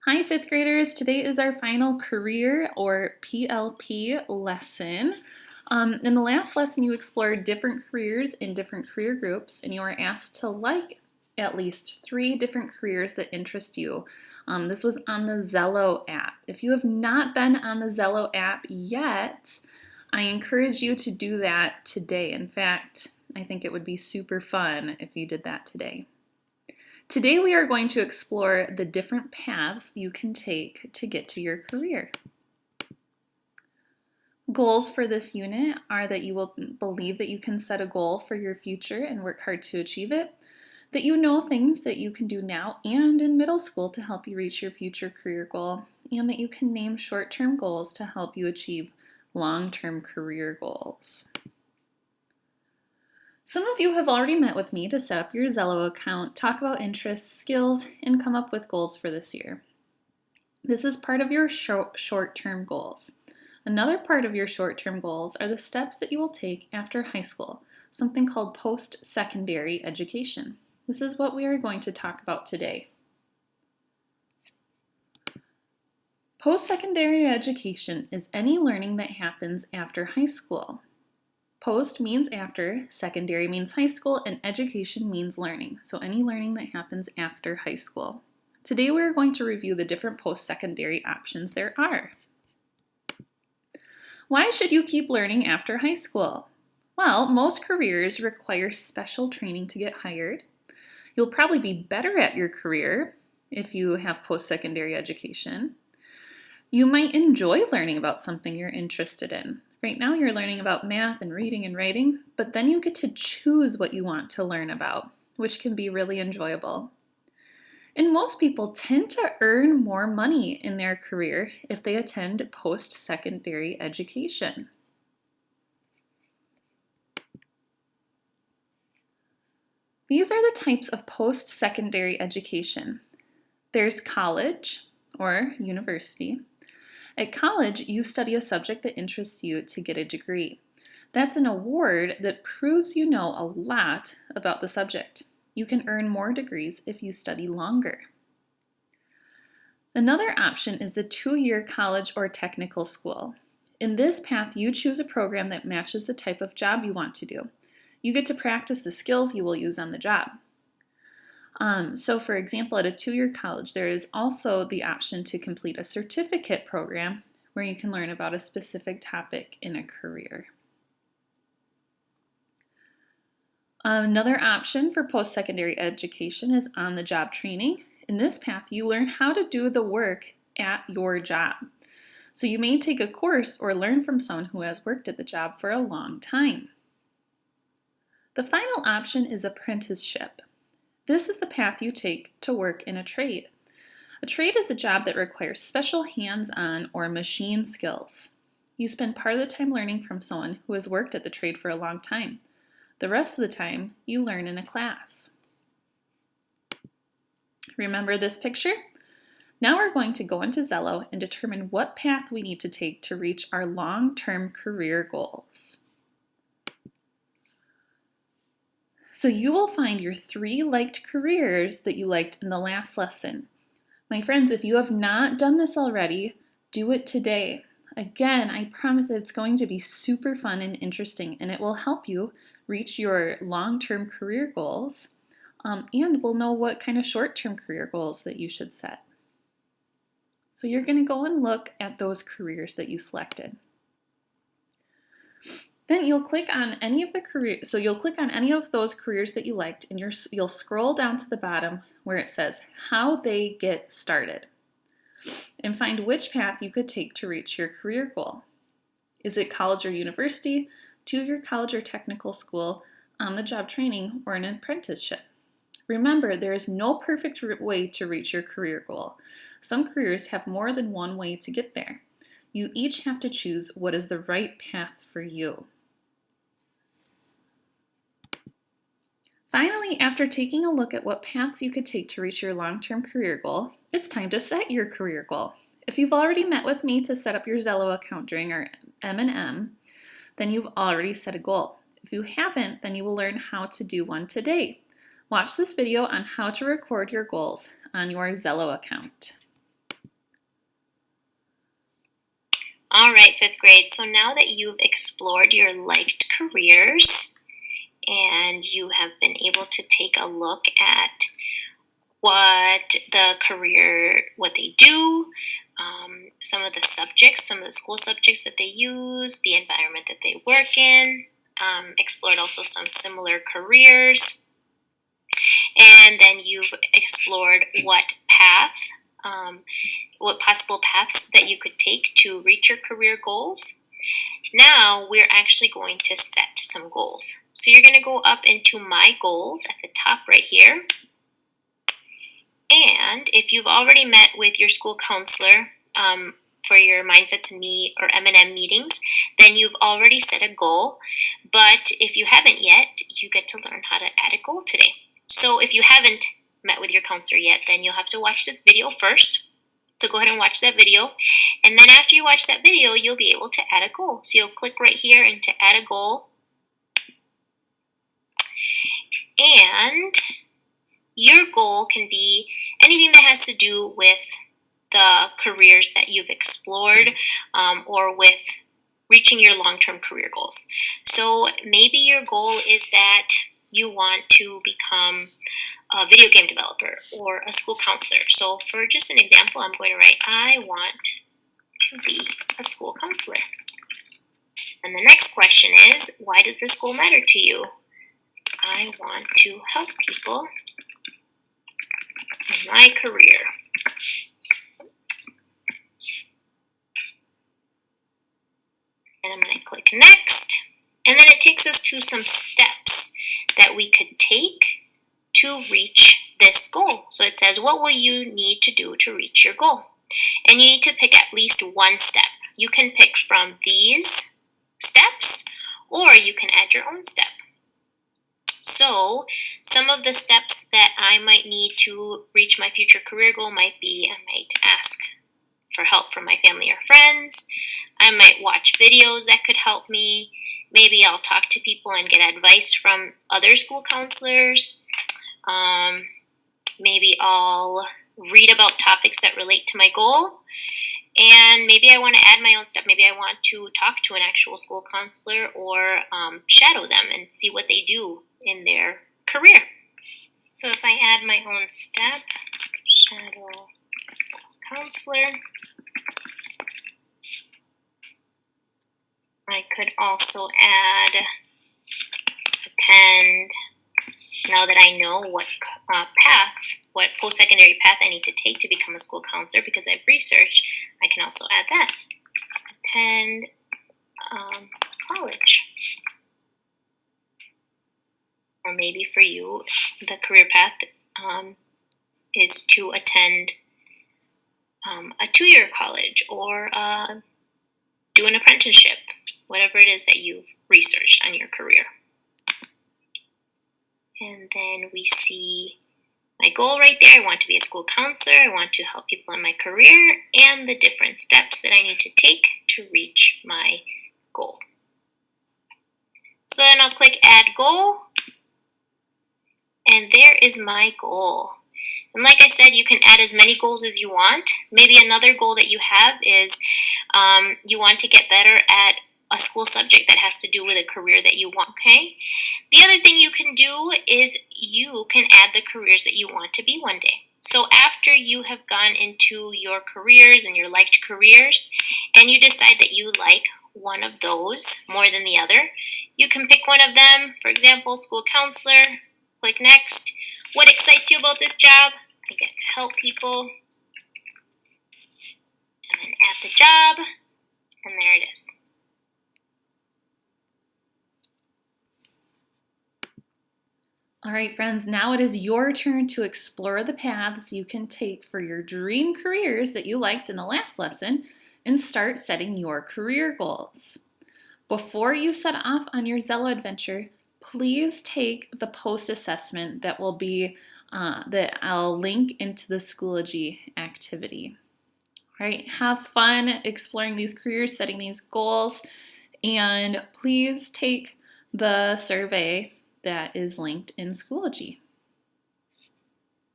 Hi, fifth graders. Today is our final career or PLP lesson. In the last lesson, you explored different careers in different career groups, and you were asked to like at least 3 different careers that interest you. This was on the Zello app. If you have not been on the Zello app yet, I encourage you to do that today. In fact, I think it would be super fun if you did that today. Today we are going to explore the different paths you can take to get to your career. Goals for this unit are that you will believe that you can set a goal for your future and work hard to achieve it, that you know things that you can do now and in middle school to help you reach your future career goal, and that you can name short-term goals to help you achieve long-term career goals. Some of you have already met with me to set up your Zello account, talk about interests, skills, and come up with goals for this year. This is part of your short-term goals. Another part of your short-term goals are the steps that you will take after high school, something called post-secondary education. This is what we are going to talk about today. Post-secondary education is any learning that happens after high school. Post means after, secondary means high school, and education means learning. So any learning that happens after high school. Today we're going to review the different post-secondary options there are. Why should you keep learning after high school? Well, most careers require special training to get hired. You'll probably be better at your career if you have post-secondary education. You might enjoy learning about something you're interested in. Right now you're learning about math and reading and writing, but then you get to choose what you want to learn about, which can be really enjoyable. And most people tend to earn more money in their career if they attend post-secondary education. These are the types of post-secondary education. There's college or university. At college, you study a subject that interests you to get a degree. That's an award that proves you know a lot about the subject. You can earn more degrees if you study longer. Another option is the 2-year college or technical school. In this path, you choose a program that matches the type of job you want to do. You get to practice the skills you will use on the job. So for example, at a 2-year college, there is also the option to complete a certificate program where you can learn about a specific topic in a career. Another option for post-secondary education is on-the-job training. In this path, you learn how to do the work at your job. So you may take a course or learn from someone who has worked at the job for a long time. The final option is apprenticeship. This is the path you take to work in a trade. A trade is a job that requires special hands-on or machine skills. You spend part of the time learning from someone who has worked at the trade for a long time. The rest of the time, you learn in a class. Remember this picture? Now we're going to go into Zello and determine what path we need to take to reach our long-term career goals. So you will find your 3 liked careers that you liked in the last lesson. My friends, if you have not done this already, do it today. Again, I promise it's going to be super fun and interesting, and it will help you reach your long-term career goals, and we'll know what kind of short-term career goals that you should set. So you're going to go and look at those careers that you selected. Then you'll click on any of those careers that you liked, and you'll scroll down to the bottom where it says how they get started, and find which path you could take to reach your career goal. Is it college or university, 2-year college or technical school, on-the-job training, or an apprenticeship? Remember, there is no perfect way to reach your career goal. Some careers have more than one way to get there. You each have to choose what is the right path for you. Finally, after taking a look at what paths you could take to reach your long-term career goal, it's time to set your career goal. If you've already met with me to set up your Zello account during our M&M, then you've already set a goal. If you haven't, then you will learn how to do one today. Watch this video on how to record your goals on your Zello account. All right, fifth grade. So now that you've explored your liked careers and you have been able to take a look at what they do, some of the subjects, some of the school subjects that they use, the environment that they work in, explored also some similar careers, and then you've explored what possible paths that you could take to reach your career goals. Now we're actually going to set some goals. So you're going to go up into My Goals at the top right here. And if you've already met with your school counselor for your Mindsets and Me or M&M meetings, then you've already set a goal. But if you haven't yet, you get to learn how to add a goal today. So if you haven't met with your counselor yet, then you'll have to watch this video first. So go ahead and watch that video. And then after you watch that video, you'll be able to add a goal. So you'll click right here into Add a Goal. And your goal can be anything that has to do with the careers that you've explored or with reaching your long-term career goals. So maybe your goal is that you want to become a video game developer or a school counselor. So for just an example, I'm going to write, I want to be a school counselor. And the next question is, why does this goal matter to you? I want to help people in my career. And I'm going to click Next. And then it takes us to some steps that we could take to reach this goal. So it says, what will you need to do to reach your goal? And you need to pick at least one step. You can pick from these steps, or you can add your own step. So some of the steps that I might need to reach my future career goal might be, I might ask for help from my family or friends. I might watch videos that could help me. Maybe I'll talk to people and get advice from other school counselors. Maybe I'll read about topics that relate to my goal. And maybe I want to add my own step. Maybe I want to talk to an actual school counselor or shadow them and see what they do in their career. So if I add my own step, shadow school counselor, I could also add attend. Now that I know what post-secondary path I need to take to become a school counselor because I've researched, I can also add that. Attend college. Or maybe for you, the career path is to attend a 2-year college or do an apprenticeship, whatever it is that you've researched on your career. And then we see my goal right there. I want to be a school counselor. I want to help people in my career and the different steps that I need to take to reach my goal. So then I'll click Add Goal. And there is my goal. And like I said, you can add as many goals as you want. Maybe another goal that you have is you want to get better at a school subject that has to do with a career that you want, okay? The other thing you can do is you can add the careers that you want to be one day. So after you have gone into your careers and your liked careers, and you decide that you like one of those more than the other, you can pick one of them. For example, school counselor, click Next. What excites you about this job? I get to help people. And then add the job, and there it is. All right, friends, now it is your turn to explore the paths you can take for your dream careers that you liked in the last lesson and start setting your career goals. Before you set off on your Zello adventure, please take the post assessment that will be that I'll link into the Schoology activity. All right, have fun exploring these careers, setting these goals, and please take the survey that is linked in Schoology.